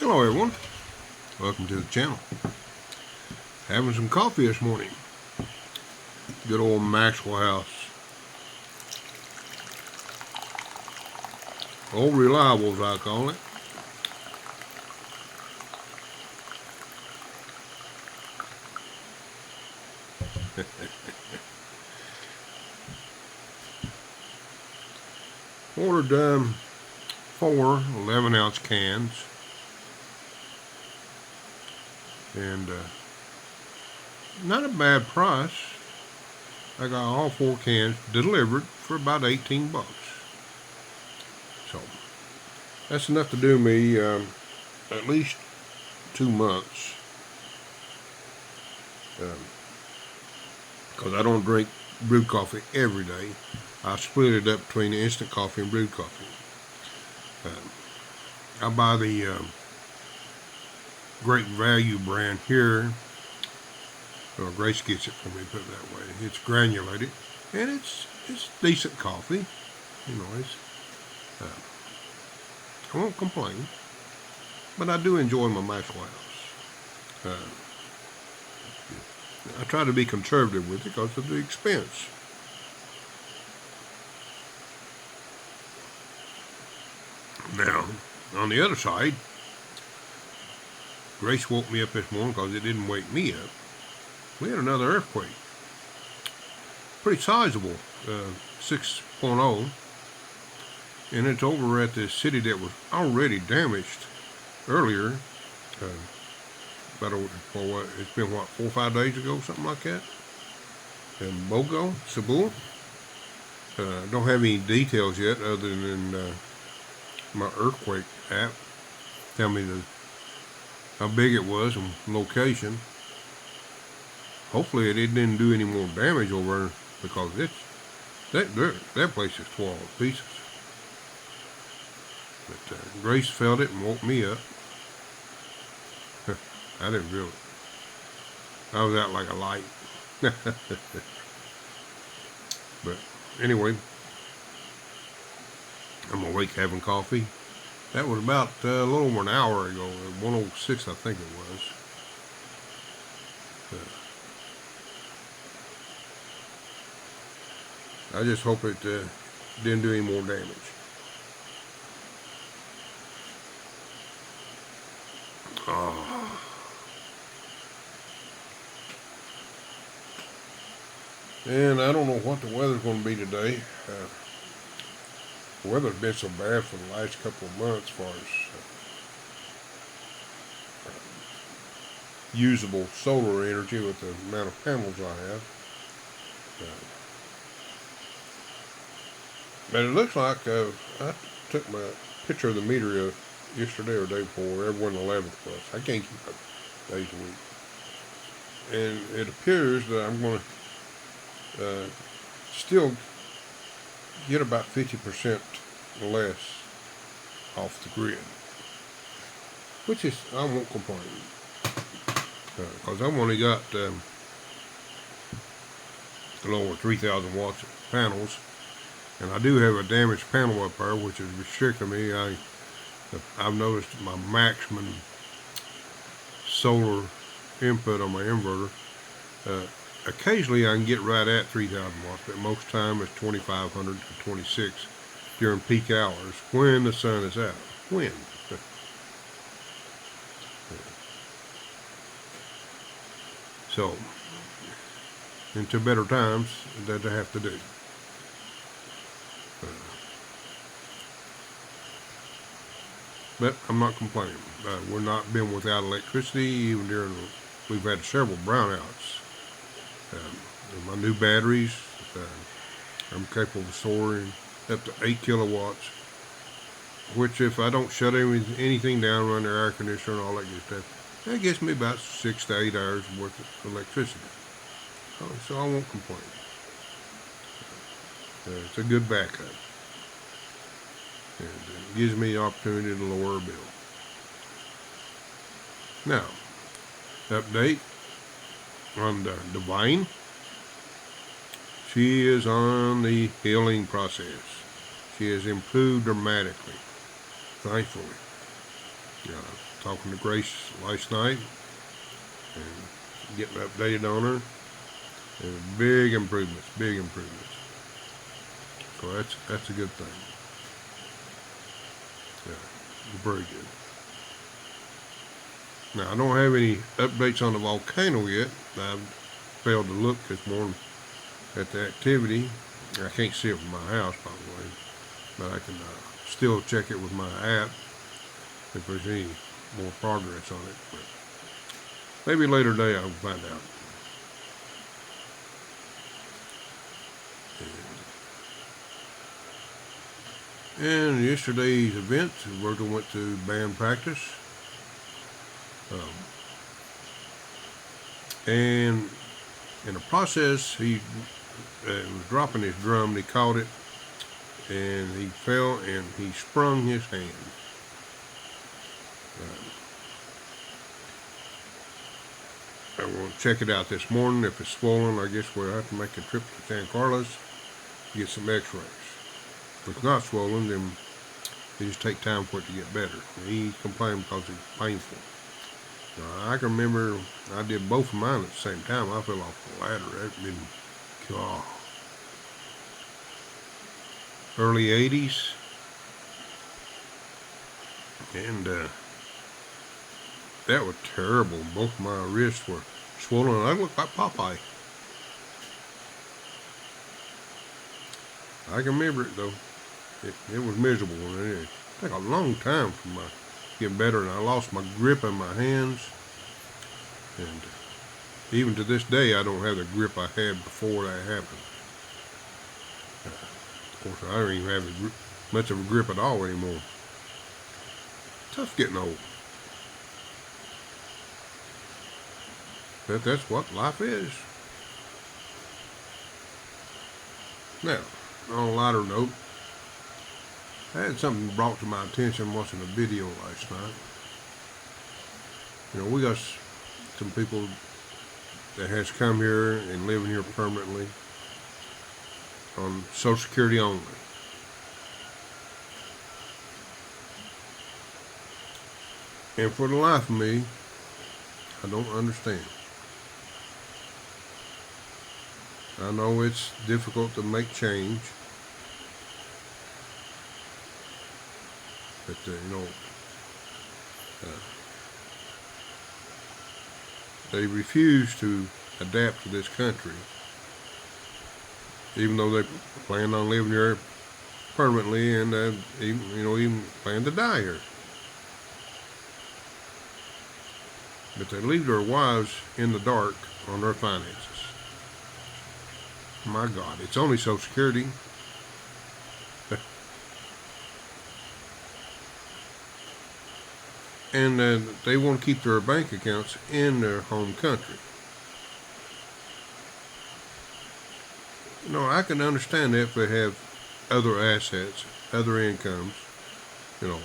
Hello everyone, welcome to the channel. Having some coffee this morning. Good old Maxwell House. Old reliable as I call it. Ordered 4 11-ounce cans. And not a bad price. I got all 4 cans delivered for about 18 bucks. So that's enough to do me at least 2 months. Because I don't drink brewed coffee every day. I split it up between the instant coffee and brewed coffee. I buy the Great Value brand here. Well, Grace gets it for me, put it that way. It's granulated, and it's decent coffee. You know, I won't complain, but I do enjoy my Maxwell House. I try to be conservative with it because of the expense. Now, on the other side, Grace woke me up this morning because it didn't wake me up. We had another earthquake. Pretty sizable, 6.0. And it's over at the city that was already damaged earlier. It's been 4 or 5 days ago, something like that. In Bogo Cebu. Don't have any details yet other than my earthquake app tell me how big it was and location. Hopefully it didn't do any more damage over there, because that place is 12 pieces. But Grace felt it and woke me up. I didn't feel it. I was out like a light. But anyway, I'm awake having coffee. That was about a little over an hour ago, 1:06 I think it was. I just hope it didn't do any more damage. And I don't know what the weather's going to be today. The weather's been so bad for the last couple of months as far as usable solar energy with the amount of panels I have. But it looks like I took my picture of the meter yesterday or day before, everyone 11th was. I can't keep up days a week. And it appears that I'm going to still get about 50% less off the grid. Which is, I won't complain. Because I've only got a little over 3,000 watts of panels. And I do have a damaged panel up there, which is restricting me. I've noticed my maximum solar input on my inverter. Occasionally I can get right at 3,000 watts, but most time it's 2,500 to 26 during peak hours when the sun is out. When? So, into better times that I have to do. But I'm not complaining. We're not been without electricity even during we've had several brownouts. My new batteries, I'm capable of storing up to 8 kilowatts, which if I don't shut anything down, run the air conditioner and all that good stuff, that gets me about 6 to 8 hours worth of electricity. So I won't complain. It's a good backup. And it gives me the opportunity to lower a bill. Now, update on Divine. She is on the healing process. She has improved dramatically, thankfully. talking to Grace last night and getting updated on her. And big improvements, big improvements. So that's a good thing. Yeah, very good. Now I don't have any updates on the volcano yet. I've failed to look this morning at the activity. I can't see it from my house, by the way, but I can still check it with my app if there's any more progress on it. But maybe later today I'll find out. And yesterday's event, Virgil went to band practice. And in the process, he was dropping his drum, and he caught it, and he fell, and he sprung his hand. I will check it out this morning. If it's swollen, I guess we'll have to make a trip to San Carlos to get some x-rays. If it's not swollen, then you just take time for it to get better. He complained because it's painful. Now, I can remember I did both of mine at the same time. I fell off the ladder. That's been, God, early 80s. And that was terrible. Both of my wrists were swollen. I looked like Popeye. I can remember it though. It was miserable. It took a long time for my getting better, and I lost my grip in my hands. And even to this day, I don't have the grip I had before that happened. Of course, I don't even have much of a grip at all anymore. Tough getting old. But that's what life is. Now, on a lighter note, I had something brought to my attention watching a video last night. You know, we got some people that has come here and living here permanently on Social Security only. And for the life of me, I don't understand. I know it's difficult to make change, but they refuse to adapt to this country, even though they plan on living here permanently, and even plan to die here. But they leave their wives in the dark on their finances. My God, it's only Social Security. And they want to keep their bank accounts in their home country. I can understand that if they have other assets, other incomes, But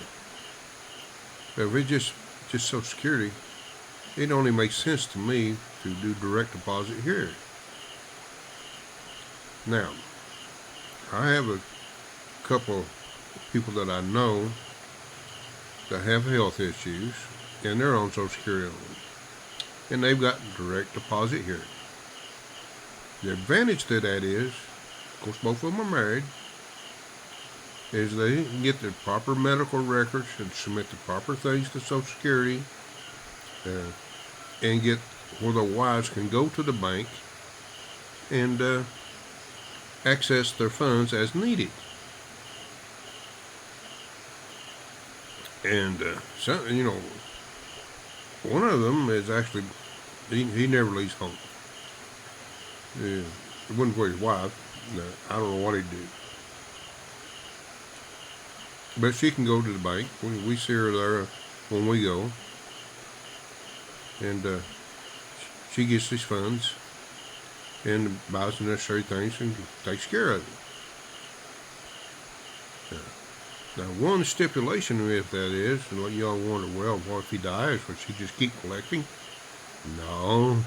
if it's just Social Security, it only makes sense to me to do direct deposit here. Now, I have a couple of people that I know that have health issues, and they're on Social Security only, and they've got direct deposit here. The advantage to that is, of course, both of them are married, is they can get the proper medical records and submit the proper things to Social Security, and get where the wives can go to the bank and access their funds as needed. And one of them is actually, he never leaves home. It wouldn't for his wife. I don't know what he'd do. But she can go to the bank. We see her there when we go. And she gets these funds and buys the necessary things and takes care of it. Now, one stipulation with that is, and what y'all wonder, well, what if he dies? Will she just keep collecting? No.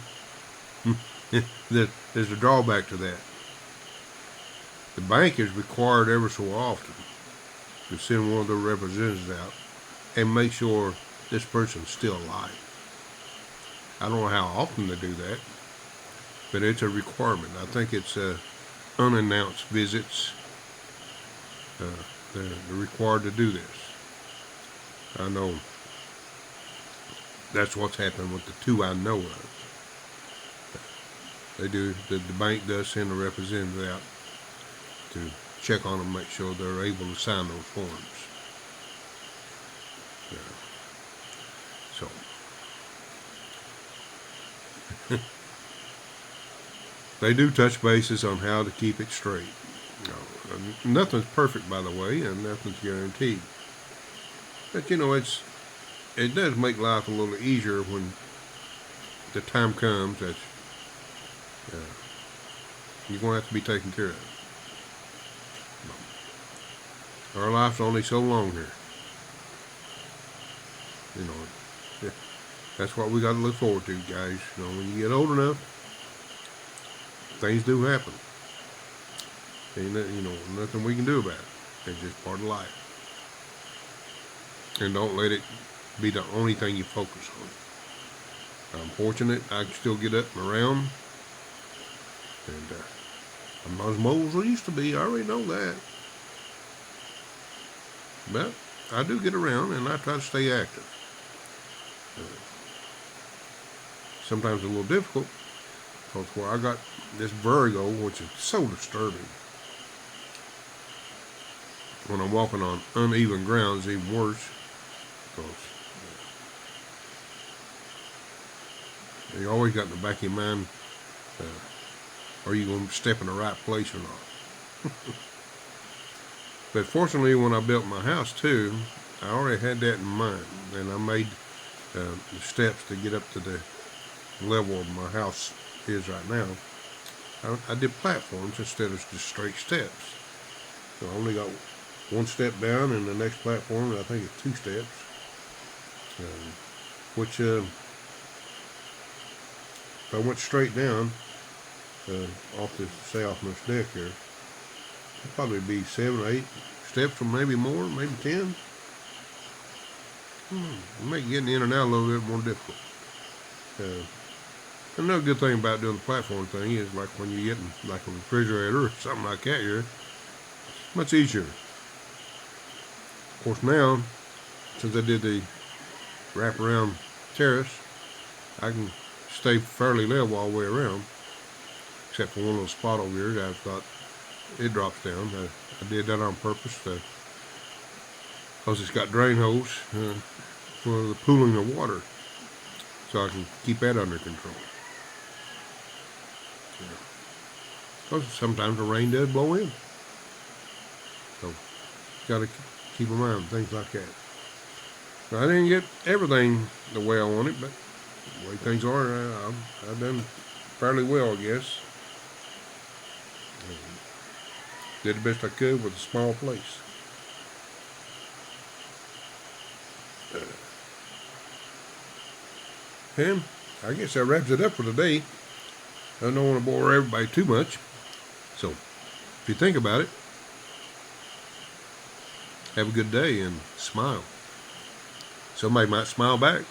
There's a drawback to that. The bank is required ever so often to send one of their representatives out and make sure this person's still alive. I don't know how often they do that, but it's a requirement. I think it's unannounced visits. They're required to do this. I know that's what's happened with the two I know of. They do. The bank does send a representative out to check on them, make sure they're able to sign those forms. So they do touch bases on how to keep it straight. Nothing's perfect, by the way, and nothing's guaranteed. But it does make life a little easier when the time comes that you're going to have to be taken care of. Our life's only so long here. That's what we got to look forward to, guys. When you get old enough, things do happen. Ain't nothing we can do about it. It's just part of life. And don't let it be the only thing you focus on. I'm fortunate I can still get up and around. And I'm not as mobile as I used to be. I already know that. But I do get around, and I try to stay active. Sometimes a little difficult, because where I got this vertigo, which is so disturbing. When I'm walking on uneven ground, it's even worse, because you always got in the back of your mind, are you going to step in the right place or not? But fortunately, when I built my house too, I already had that in mind, and I made the steps to get up to the level of my house is right now. I did platforms instead of just straight steps. So I only got one step down, and the next platform I think is 2 steps, which if I went straight down off this deck here, it'd probably be 7 or 8 steps, or maybe more, maybe 10. Make getting in and out a little bit more difficult. Another good thing about doing the platform thing is, like when you're getting like a refrigerator or something like that here, it's much easier. Of course now, since I did the wraparound terrace, I can stay fairly level all the way around, except for one little spot over here that I thought it drops down. I did that on purpose because it's got drain holes for the pooling of water, so I can keep that under control. Because sometimes the rain does blow in, so got to keep in mind things like that. So I didn't get everything the way I wanted, but the way things are, I've done fairly well, I guess. Did the best I could with a small place. And I guess that wraps it up for today. I don't want to bore everybody too much. So, if you think about it, have a good day and smile. Somebody might smile back.